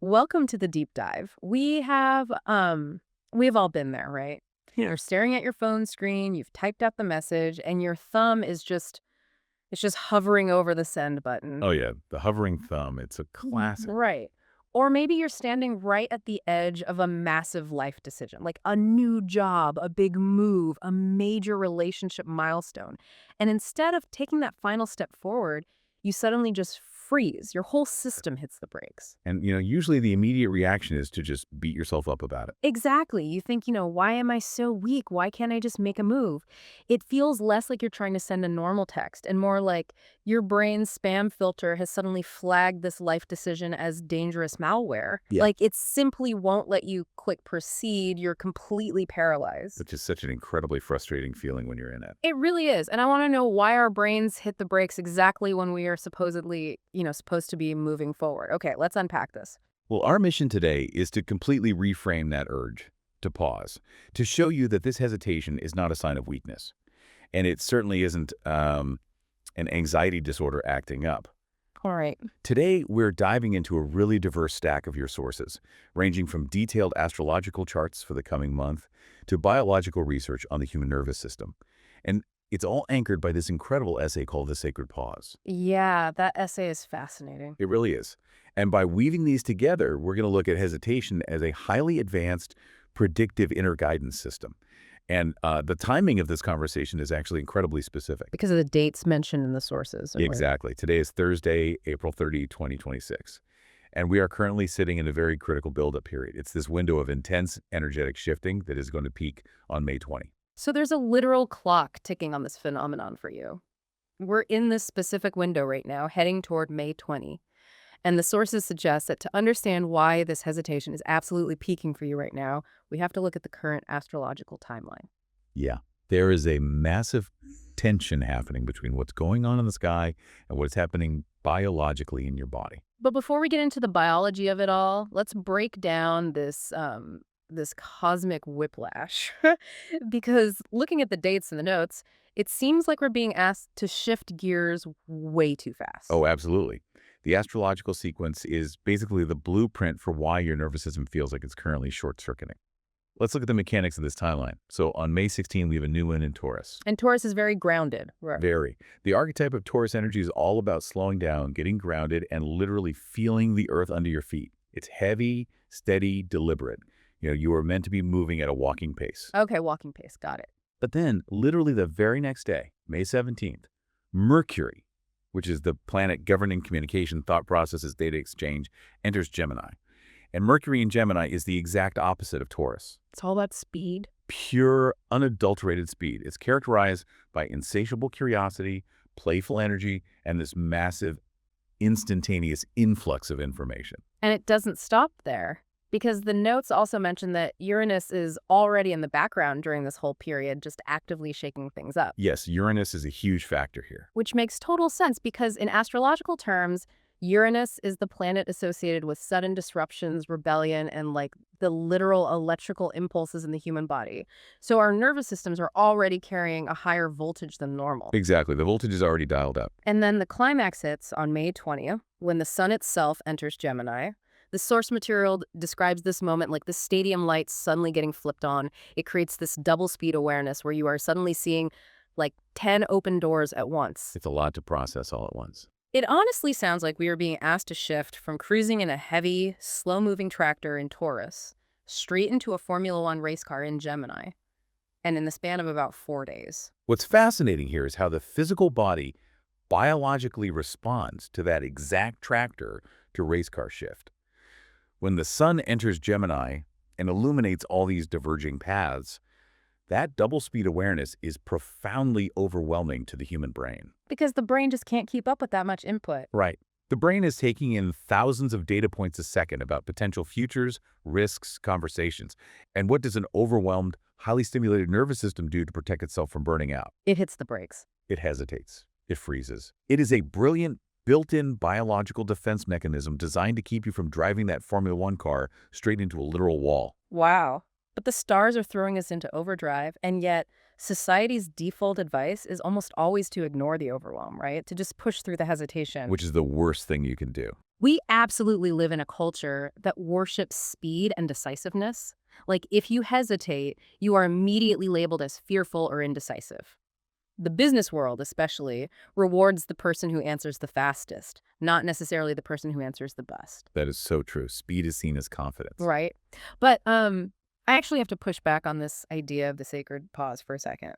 Welcome to the deep dive. We've all been there, right? You're staring at your phone screen, you've typed out the message, and your thumb is just it's just hovering over the send button. Oh, yeah, the hovering thumb, it's a classic. Right. Or maybe you're standing right at the edge of a massive life decision, like a new job, a big move, a major relationship milestone. And instead of taking that final step forward, you suddenly just freeze. Your whole system hits the brakes. And, usually the immediate reaction is to just beat yourself up about it. Exactly. You think, why am I so weak? Why can't I just make a move? It feels less like you're trying to send a normal text and more like your brain's spam filter has suddenly flagged this life decision as dangerous malware. Yeah. Like it simply won't let you click proceed. You're completely paralyzed. Which is such an incredibly frustrating feeling when you're in it. It really is. And I want to know why our brains hit the brakes exactly when we are supposedly, supposed to be moving forward. Okay, let's unpack this. Well, our mission today is to completely reframe that urge, to pause, to show you that this hesitation is not a sign of weakness. And it certainly isn't an anxiety disorder acting up. All right. Today, we're diving into a really diverse stack of your sources, ranging from detailed astrological charts for the coming month to biological research on the human nervous system. And it's all anchored by this incredible essay called The Sacred Pause. Yeah, that essay is fascinating. It really is. And by weaving these together, we're going to look at hesitation as a highly advanced predictive inner guidance system. And the timing of this conversation is actually incredibly specific. Because of the dates mentioned in the sources. Exactly. Today is Thursday, April 30, 2026. And we are currently sitting in a very critical buildup period. It's this window of intense energetic shifting that is going to peak on May 20. So there's a literal clock ticking on this phenomenon for you. We're in this specific window right now, heading toward May 20. And the sources suggest that to understand why this hesitation is absolutely peaking for you right now, we have to look at the current astrological timeline. Yeah. There is a massive tension happening between what's going on in the sky and what's happening biologically in your body. But before we get into the biology of it all, let's break down this cosmic whiplash. Because looking at the dates and the notes, it seems like we're being asked to shift gears way too fast. Oh, absolutely. The astrological sequence is basically the blueprint for why your nervous system feels like it's currently short-circuiting. Let's look at the mechanics of this timeline. So on May 16, we have a new moon in Taurus. And Taurus is very grounded. Right. Very. The archetype of Taurus energy is all about slowing down, getting grounded, and literally feeling the earth under your feet. It's heavy, steady, deliberate. You are meant to be moving at a walking pace. Okay, walking pace. Got it. But then, literally the very next day, May 17th, Mercury, which is the planet governing communication, thought processes, data exchange, enters Gemini. And Mercury in Gemini is the exact opposite of Taurus. It's all about speed. Pure, unadulterated speed. It's characterized by insatiable curiosity, playful energy, and this massive, instantaneous influx of information. And it doesn't stop there, because the notes also mention that Uranus is already in the background during this whole period, just actively shaking things up. Yes, Uranus is a huge factor here. Which makes total sense because in astrological terms, Uranus is the planet associated with sudden disruptions, rebellion, and like the literal electrical impulses in the human body. So our nervous systems are already carrying a higher voltage than normal. Exactly. The voltage is already dialed up. And then the climax hits on May 20th when the sun itself enters Gemini. The source material describes this moment like the stadium lights suddenly getting flipped on. It creates this double speed awareness where you are suddenly seeing like 10 open doors at once. It's a lot to process all at once. It honestly sounds like we are being asked to shift from cruising in a heavy, slow-moving tractor in Taurus straight into a Formula One race car in Gemini, and in the span of about 4 days. What's fascinating here is how the physical body biologically responds to that exact tractor to race car shift. When the sun enters Gemini and illuminates all these diverging paths, that double-speed awareness is profoundly overwhelming to the human brain. Because the brain just can't keep up with that much input. Right. The brain is taking in thousands of data points a second about potential futures, risks, conversations. And what does an overwhelmed, highly stimulated nervous system do to protect itself from burning out? It hits the brakes. It hesitates. It freezes. It is a brilliant, built-in biological defense mechanism designed to keep you from driving that Formula One car straight into a literal wall. Wow. But the stars are throwing us into overdrive, and yet Society's default advice is almost always to ignore the overwhelm, right? To just push through the hesitation. Which is the worst thing you can do. We absolutely live in a culture that worships speed and decisiveness. Like, if you hesitate, you are immediately labeled as fearful or indecisive. The business world, especially, rewards the person who answers the fastest, not necessarily the person who answers the best. That is so true. Speed is seen as confidence. Right? But I actually have to push back on this idea of the sacred pause for a second.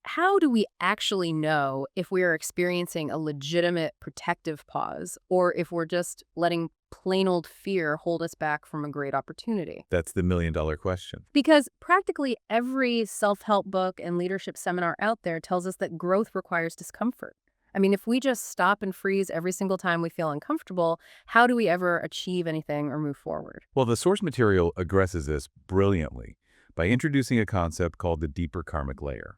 How do we actually know if we are experiencing a legitimate protective pause or if we're just letting plain old fear hold us back from a great opportunity? That's the million-dollar question. Because practically every self-help book and leadership seminar out there tells us that growth requires discomfort. I mean, if we just stop and freeze every single time we feel uncomfortable, how do we ever achieve anything or move forward? Well, the source material addresses this brilliantly by introducing a concept called the deeper karmic layer.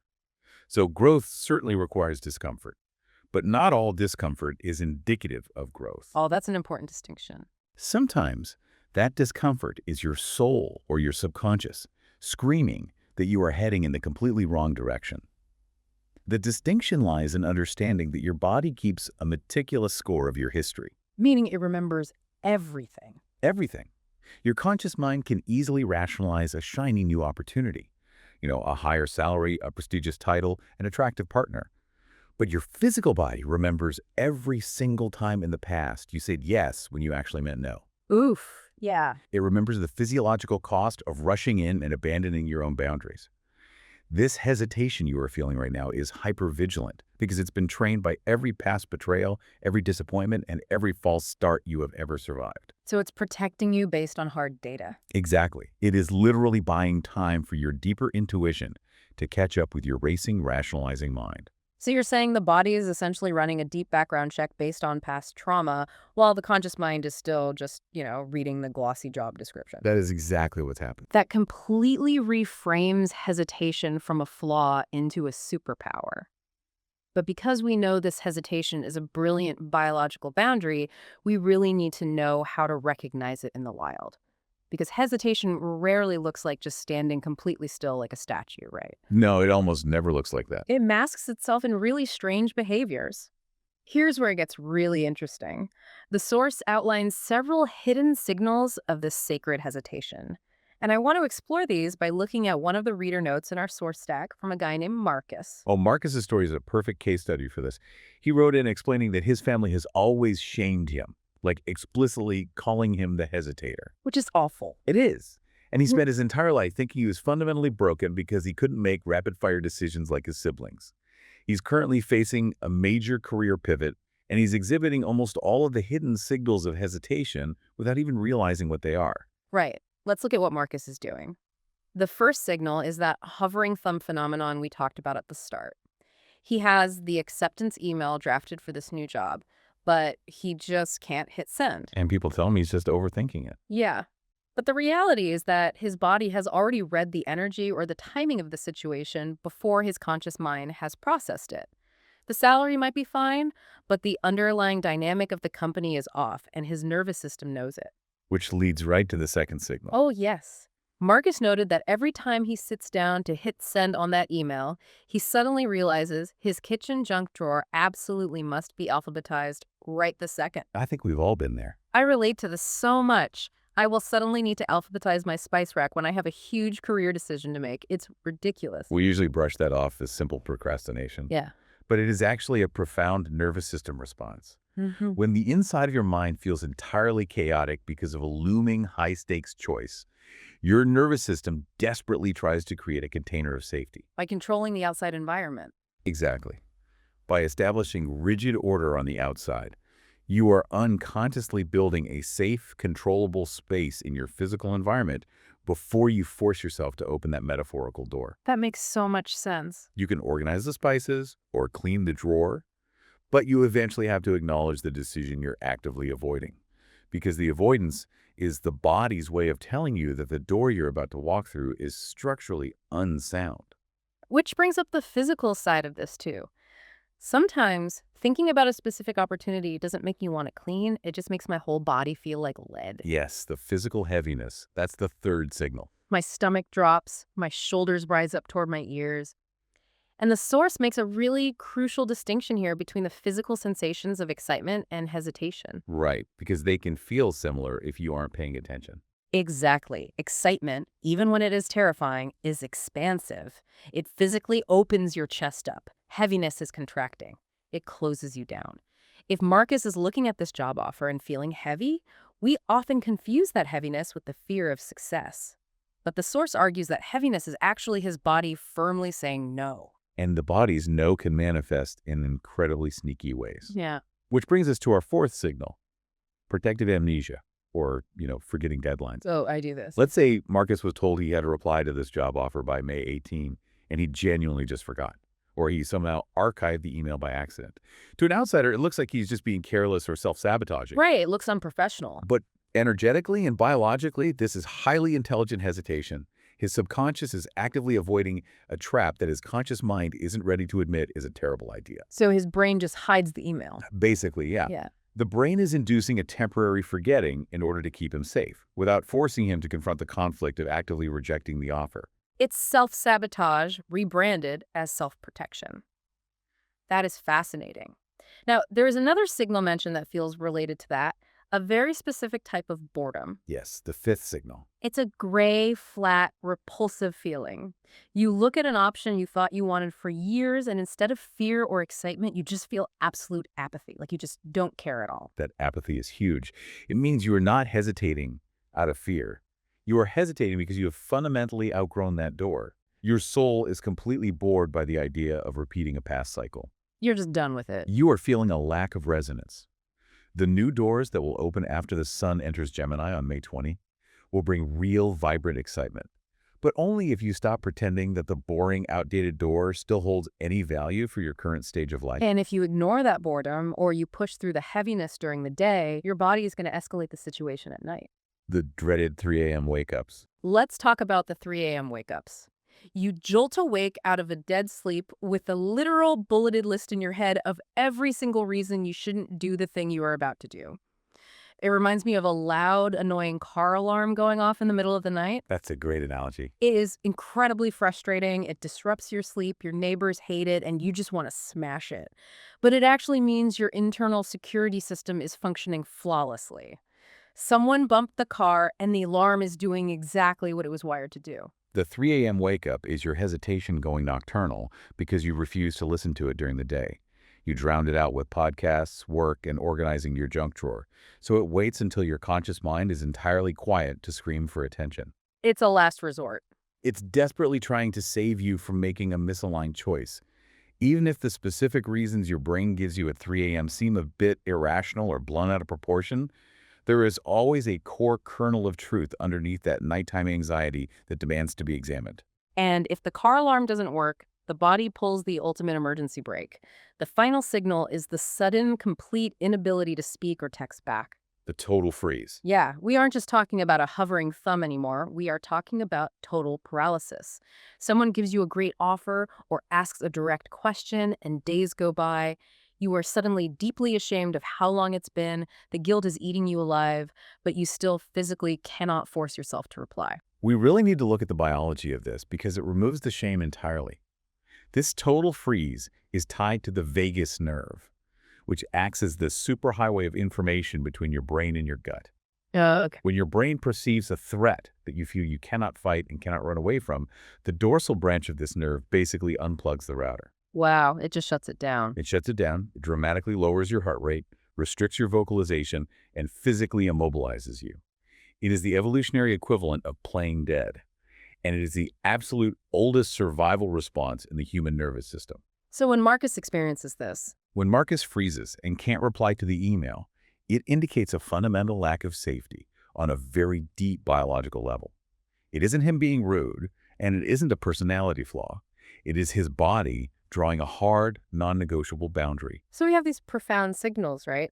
So growth certainly requires discomfort, but not all discomfort is indicative of growth. Oh, that's an important distinction. Sometimes that discomfort is your soul or your subconscious screaming that you are heading in the completely wrong direction. The distinction lies in understanding that your body keeps a meticulous score of your history. Meaning it remembers everything. Everything. Your conscious mind can easily rationalize a shiny new opportunity. A higher salary, a prestigious title, an attractive partner. But your physical body remembers every single time in the past you said yes when you actually meant no. Oof. Yeah. It remembers the physiological cost of rushing in and abandoning your own boundaries. This hesitation you are feeling right now is hypervigilant because it's been trained by every past betrayal, every disappointment, and every false start you have ever survived. So it's protecting you based on hard data. Exactly. It is literally buying time for your deeper intuition to catch up with your racing, rationalizing mind. So you're saying the body is essentially running a deep background check based on past trauma, while the conscious mind is still just, reading the glossy job description. That is exactly what's happened. That completely reframes hesitation from a flaw into a superpower. But because we know this hesitation is a brilliant biological boundary, we really need to know how to recognize it in the wild. Because hesitation rarely looks like just standing completely still like a statue, right? No, it almost never looks like that. It masks itself in really strange behaviors. Here's where it gets really interesting. The source outlines several hidden signals of this sacred hesitation. And I want to explore these by looking at one of the reader notes in our source stack from a guy named Marcus. Oh, Marcus's story is a perfect case study for this. He wrote in explaining that his family has always shamed him, like explicitly calling him the hesitator. Which is awful. It is. And he spent his entire life thinking he was fundamentally broken because he couldn't make rapid-fire decisions like his siblings. He's currently facing a major career pivot, and he's exhibiting almost all of the hidden signals of hesitation without even realizing what they are. Right. Let's look at what Marcus is doing. The first signal is that hovering thumb phenomenon we talked about at the start. He has the acceptance email drafted for this new job, but he just can't hit send. And people tell him he's just overthinking it. Yeah. But the reality is that his body has already read the energy or the timing of the situation before his conscious mind has processed it. The salary might be fine, but the underlying dynamic of the company is off, and his nervous system knows it. Which leads right to the second signal. Oh, yes. Marcus noted that every time he sits down to hit send on that email, he suddenly realizes his kitchen junk drawer absolutely must be alphabetized right this second. I think we've all been there. I relate to this so much. I will suddenly need to alphabetize my spice rack when I have a huge career decision to make. It's ridiculous. We usually brush that off as simple procrastination. Yeah. But it is actually a profound nervous system response. When the inside of your mind feels entirely chaotic because of a looming high-stakes choice, your nervous system desperately tries to create a container of safety. By controlling the outside environment. Exactly. By establishing rigid order on the outside, you are unconsciously building a safe, controllable space in your physical environment before you force yourself to open that metaphorical door. That makes so much sense. You can organize the spices or clean the drawer, but you eventually have to acknowledge the decision you're actively avoiding, because the avoidance is the body's way of telling you that the door you're about to walk through is structurally unsound. Which brings up the physical side of this too. Sometimes thinking about a specific opportunity doesn't make me want it clean. It just makes my whole body feel like lead. Yes, the physical heaviness. That's the third signal. My stomach drops, my shoulders rise up toward my ears. And the source makes a really crucial distinction here between the physical sensations of excitement and hesitation. Right, because they can feel similar if you aren't paying attention. Exactly. Excitement, even when it is terrifying, is expansive. It physically opens your chest up. Heaviness is contracting. It closes you down. If Marcus is looking at this job offer and feeling heavy, we often confuse that heaviness with the fear of success. But the source argues that heaviness is actually his body firmly saying no. And the body's no can manifest in incredibly sneaky ways. Yeah. Which brings us to our fourth signal, protective amnesia, or, forgetting deadlines. Oh, I do this. Let's say Marcus was told he had to reply to this job offer by May 18, and he genuinely just forgot. Or he somehow archived the email by accident. To an outsider, it looks like he's just being careless or self-sabotaging. Right, it looks unprofessional. But energetically and biologically, this is highly intelligent hesitation. His subconscious is actively avoiding a trap that his conscious mind isn't ready to admit is a terrible idea. So his brain just hides the email. Basically, yeah. Yeah. The brain is inducing a temporary forgetting in order to keep him safe, without forcing him to confront the conflict of actively rejecting the offer. It's self-sabotage rebranded as self-protection. That is fascinating. Now, there is another signal mentioned that feels related to that, a very specific type of boredom. Yes, the fifth signal. It's a gray, flat, repulsive feeling. You look at an option you thought you wanted for years, and instead of fear or excitement, you just feel absolute apathy, like you just don't care at all. That apathy is huge. It means you are not hesitating out of fear. You are hesitating because you have fundamentally outgrown that door. Your soul is completely bored by the idea of repeating a past cycle. You're just done with it. You are feeling a lack of resonance. The new doors that will open after the sun enters Gemini on May 20 will bring real, vibrant excitement. But only if you stop pretending that the boring, outdated door still holds any value for your current stage of life. And if you ignore that boredom or you push through the heaviness during the day, your body is going to escalate the situation at night. The dreaded 3 a.m. wake-ups. Let's talk about the 3 a.m. wake-ups. You jolt awake out of a dead sleep with a literal bulleted list in your head of every single reason you shouldn't do the thing you are about to do. It reminds me of a loud, annoying car alarm going off in the middle of the night. That's a great analogy. It is incredibly frustrating. It disrupts your sleep, your neighbors hate it, and you just want to smash it. But it actually means your internal security system is functioning flawlessly. Someone bumped the car, and the alarm is doing exactly what it was wired to do. The 3 a.m. wake-up is your hesitation going nocturnal because you refuse to listen to it during the day. You drowned it out with podcasts, work, and organizing your junk drawer. So it waits until your conscious mind is entirely quiet to scream for attention. It's a last resort. It's desperately trying to save you from making a misaligned choice. Even if the specific reasons your brain gives you at 3 a.m. seem a bit irrational or blown out of proportion, there is always a core kernel of truth underneath that nighttime anxiety that demands to be examined. And if the car alarm doesn't work, the body pulls the ultimate emergency brake. The final signal is the sudden, complete inability to speak or text back. The total freeze. Yeah, we aren't just talking about a hovering thumb anymore. We are talking about total paralysis. Someone gives you a great offer or asks a direct question, and days go by. You are suddenly deeply ashamed of how long it's been. The guilt is eating you alive, but you still physically cannot force yourself to reply. We really need to look at the biology of this because it removes the shame entirely. This total freeze is tied to the vagus nerve, which acts as the superhighway of information between your brain and your gut. Okay. When your brain perceives a threat that you feel you cannot fight and cannot run away from, the dorsal branch of this nerve basically unplugs the router. Wow, it just shuts it down. It shuts it down, it dramatically lowers your heart rate, restricts your vocalization, and physically immobilizes you. It is the evolutionary equivalent of playing dead, and it is the absolute oldest survival response in the human nervous system. So when Marcus experiences this, When Marcus freezes and can't reply to the email, it indicates a fundamental lack of safety on a very deep biological level. It isn't him being rude, and it isn't a personality flaw. It is his body drawing a hard, non-negotiable boundary. so we have these profound signals, right?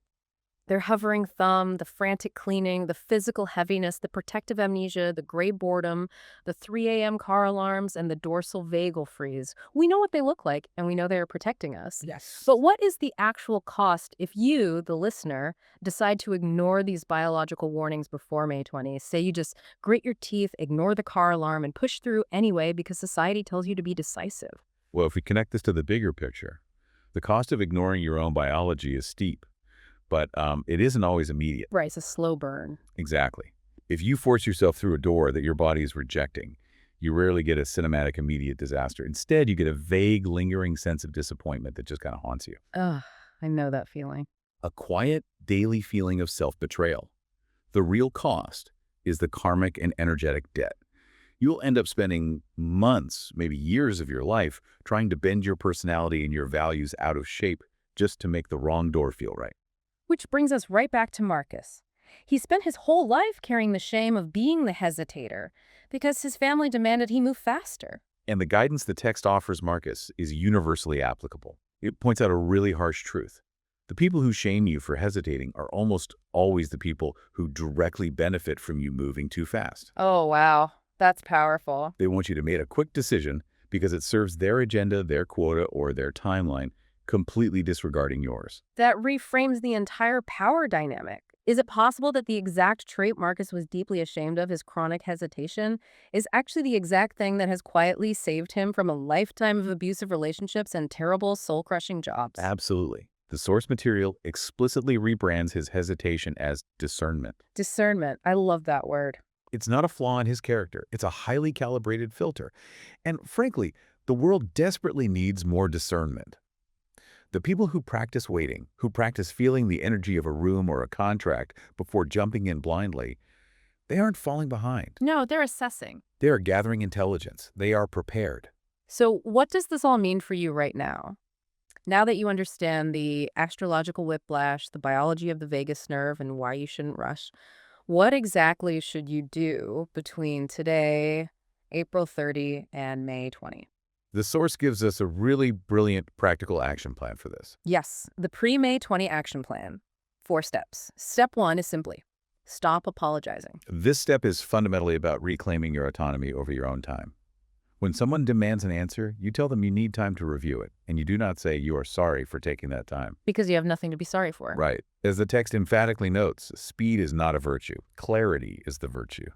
Their hovering thumb, the frantic cleaning, the physical heaviness, the protective amnesia, the gray boredom, the 3 a.m. car alarms, and the dorsal vagal freeze. We know what they look like, and we know they are protecting us. Yes. But what is the actual cost if you, the listener, decide to ignore these biological warnings before May 20th? Say you just grit your teeth, ignore the car alarm, and push through anyway because society tells you to be decisive. Well, if we connect this to the bigger picture, the cost of ignoring your own biology is steep, but it isn't always immediate. Right, it's a slow burn. Exactly. If you force yourself through a door that your body is rejecting, you rarely get a cinematic immediate disaster. Instead, you get a vague, lingering sense of disappointment that just kind of haunts you. Ugh, I know that feeling. A quiet, daily feeling of self-betrayal. The real cost is the karmic and energetic debt. You'll end up spending months, maybe years of your life trying to bend your personality and your values out of shape just to make the wrong door feel right. Which brings us right back to Marcus. He spent his whole life carrying the shame of being the hesitator because his family demanded he move faster. And the guidance the text offers Marcus is universally applicable. It points out a really harsh truth. The people who shame you for hesitating are almost always the people who directly benefit from you moving too fast. Oh, wow. That's powerful. They want you to make a quick decision because it serves their agenda, their quota, or their timeline, completely disregarding yours. That reframes the entire power dynamic. Is it possible that the exact trait Marcus was deeply ashamed of, his chronic hesitation, is actually the exact thing that has quietly saved him from a lifetime of abusive relationships and terrible soul-crushing jobs? Absolutely. The source material explicitly rebrands his hesitation as discernment. Discernment. I love that word. It's not a flaw in his character. It's a highly calibrated filter. And frankly, the world desperately needs more discernment. The people who practice waiting, who practice feeling the energy of a room or a contract before jumping in blindly, they aren't falling behind. No, they're assessing. They are gathering intelligence. They are prepared. So what does this all mean for you right now? Now that you understand the astrological whiplash, the biology of the vagus nerve, and why you shouldn't rush, what exactly should you do between today, April 30, and May 20? The source gives us a really brilliant practical action plan for this. Yes, the pre-May 20 action plan. 4 steps. Step 1 is simply stop apologizing. This step is fundamentally about reclaiming your autonomy over your own time. When someone demands an answer, you tell them you need time to review it, and you do not say you are sorry for taking that time. Because you have nothing to be sorry for. Right. As the text emphatically notes, speed is not a virtue. Clarity is the virtue.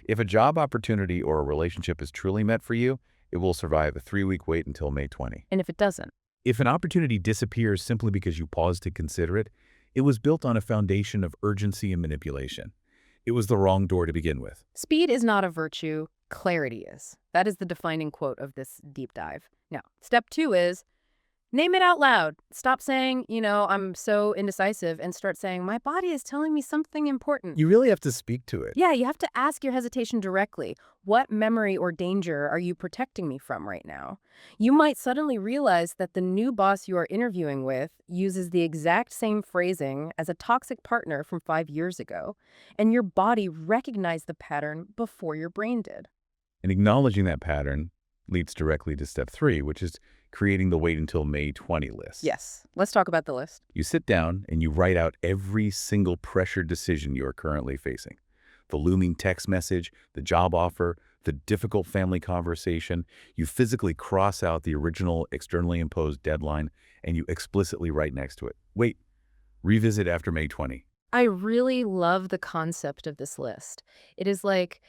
If a job opportunity or a relationship is truly meant for you, it will survive a 3-week wait until May 20. And if it doesn't? If an opportunity disappears simply because you paused to consider it, it was built on a foundation of urgency and manipulation. It was the wrong door to begin with. Speed is not a virtue. Clarity is. That is the defining quote of this deep dive. Now, step 2 is name it out loud. Stop saying, I'm so indecisive, and start saying, my body is telling me something important. You really have to speak to it. Yeah, you have to ask your hesitation directly. What memory or danger are you protecting me from right now? You might suddenly realize that the new boss you are interviewing with uses the exact same phrasing as a toxic partner from 5 years ago, and your body recognized the pattern before your brain did. And acknowledging that pattern leads directly to step 3, which is creating the wait until May 20 list. Yes, let's talk about the list. You sit down and you write out every single pressured decision you are currently facing. The looming text message, the job offer, the difficult family conversation. You physically cross out the original externally imposed deadline, and you explicitly write next to it, wait, revisit after May 20. I really love the concept of this list. It is like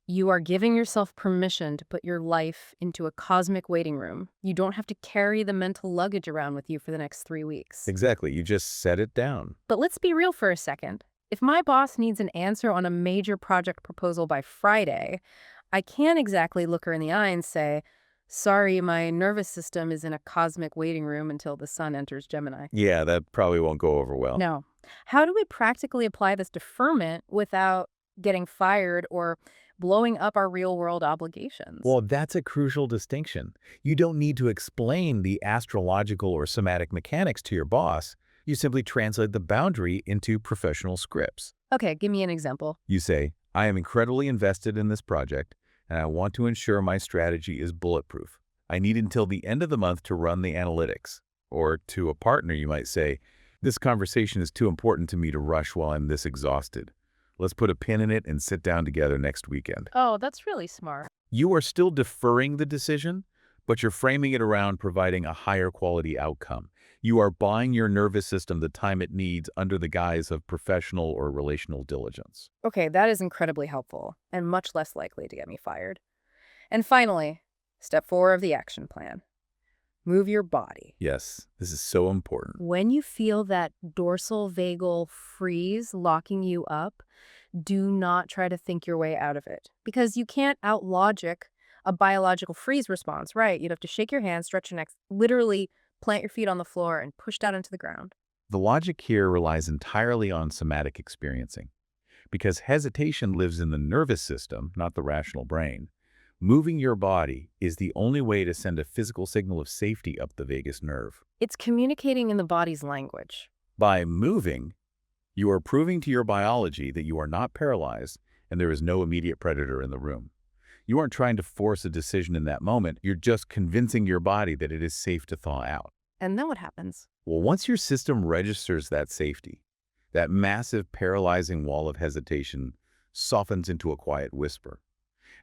you are giving yourself permission to put your life into a cosmic waiting room. You don't have to carry the mental luggage around with you for the next 3 weeks. Exactly. You just set it down. But let's be real for a second. If my boss needs an answer on a major project proposal by Friday, I can't exactly look her in the eye and say, sorry, my nervous system is in a cosmic waiting room until the sun enters Gemini. Yeah, that probably won't go over well. No. How do we practically apply this deferment without getting fired or blowing up our real-world obligations? Well, that's a crucial distinction. You don't need to explain the astrological or somatic mechanics to your boss. You simply translate the boundary into professional scripts. Okay, give me an example. You say, I am incredibly invested in this project, and I want to ensure my strategy is bulletproof. I need until the end of the month to run the analytics. Or to a partner, you might say, This conversation is too important to me to rush while I'm this exhausted. Let's put a pin in it and sit down together next weekend. Oh, that's really smart. You are still deferring the decision, but you're framing it around providing a higher quality outcome. You are buying your nervous system the time it needs under the guise of professional or relational diligence. Okay, that is incredibly helpful and much less likely to get me fired. And finally, step 4 of the action plan. Move your body. Yes, this is so important. When you feel that dorsal vagal freeze locking you up, do not try to think your way out of it because you can't out-logic a biological freeze response, right? You'd have to shake your hands, stretch your neck, literally plant your feet on the floor and push down into the ground. The logic here relies entirely on somatic experiencing. Because hesitation lives in the nervous system, not the rational brain, moving your body is the only way to send a physical signal of safety up the vagus nerve. It's communicating in the body's language. By moving, you are proving to your biology that you are not paralyzed and there is no immediate predator in the room. You aren't trying to force a decision in that moment. You're just convincing your body that it is safe to thaw out. And then what happens? Well, once your system registers that safety, that massive paralyzing wall of hesitation softens into a quiet whisper.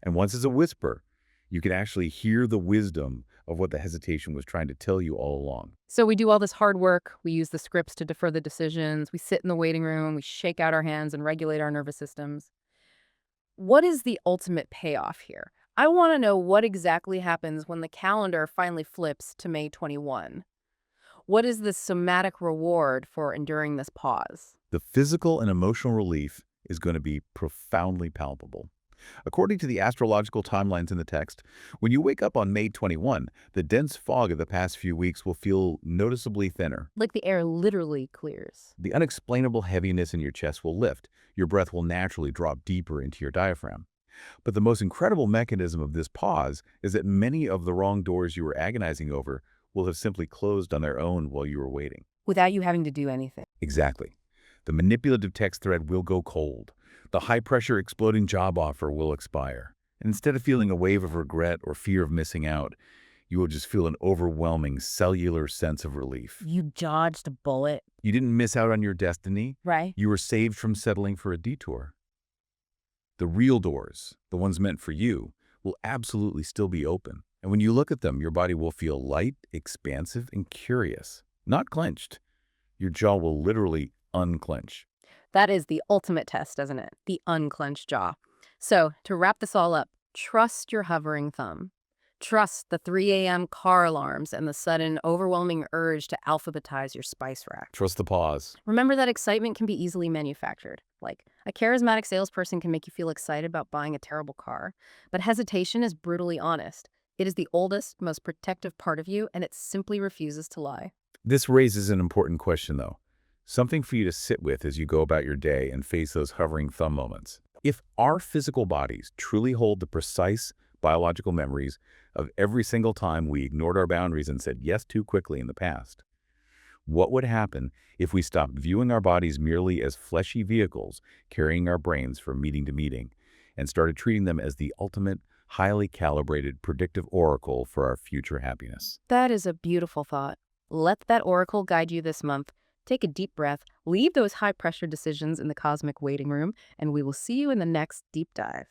And once it's a whisper, you can actually hear the wisdom of what the hesitation was trying to tell you all along. So we do all this hard work. We use the scripts to defer the decisions. We sit in the waiting room. We shake out our hands and regulate our nervous systems. What is the ultimate payoff here? I want to know what exactly happens when the calendar finally flips to May 21. What is the somatic reward for enduring this pause? The physical and emotional relief is going to be profoundly palpable. According to the astrological timelines in the text, when you wake up on May 21, the dense fog of the past few weeks will feel noticeably thinner. Like the air literally clears. The unexplainable heaviness in your chest will lift. Your breath will naturally drop deeper into your diaphragm. But the most incredible mechanism of this pause is that many of the wrong doors you were agonizing over will have simply closed on their own while you were waiting. Without you having to do anything. Exactly. The manipulative text thread will go cold. The high-pressure exploding job offer will expire. And instead of feeling a wave of regret or fear of missing out, you will just feel an overwhelming cellular sense of relief. You dodged a bullet. You didn't miss out on your destiny. Right. You were saved from settling for a detour. The real doors, the ones meant for you, will absolutely still be open. And when you look at them, your body will feel light, expansive, and curious. Not clenched. Your jaw will literally unclench. That is the ultimate test, isn't it? The unclenched jaw. So, to wrap this all up, trust your hovering thumb. Trust the 3 a.m. car alarms and the sudden, overwhelming urge to alphabetize your spice rack. Trust the pause. Remember that excitement can be easily manufactured. Like, a charismatic salesperson can make you feel excited about buying a terrible car. But hesitation is brutally honest. It is the oldest, most protective part of you, and it simply refuses to lie. This raises an important question, though. Something for you to sit with as you go about your day and face those hovering thumb moments. If our physical bodies truly hold the precise biological memories of every single time we ignored our boundaries and said yes too quickly in the past, what would happen if we stopped viewing our bodies merely as fleshy vehicles carrying our brains from meeting to meeting and started treating them as the ultimate, highly calibrated predictive oracle for our future happiness? That is a beautiful thought. Let that oracle guide you this month. Take a deep breath, leave those high-pressure decisions in the cosmic waiting room, and we will see you in the next deep dive.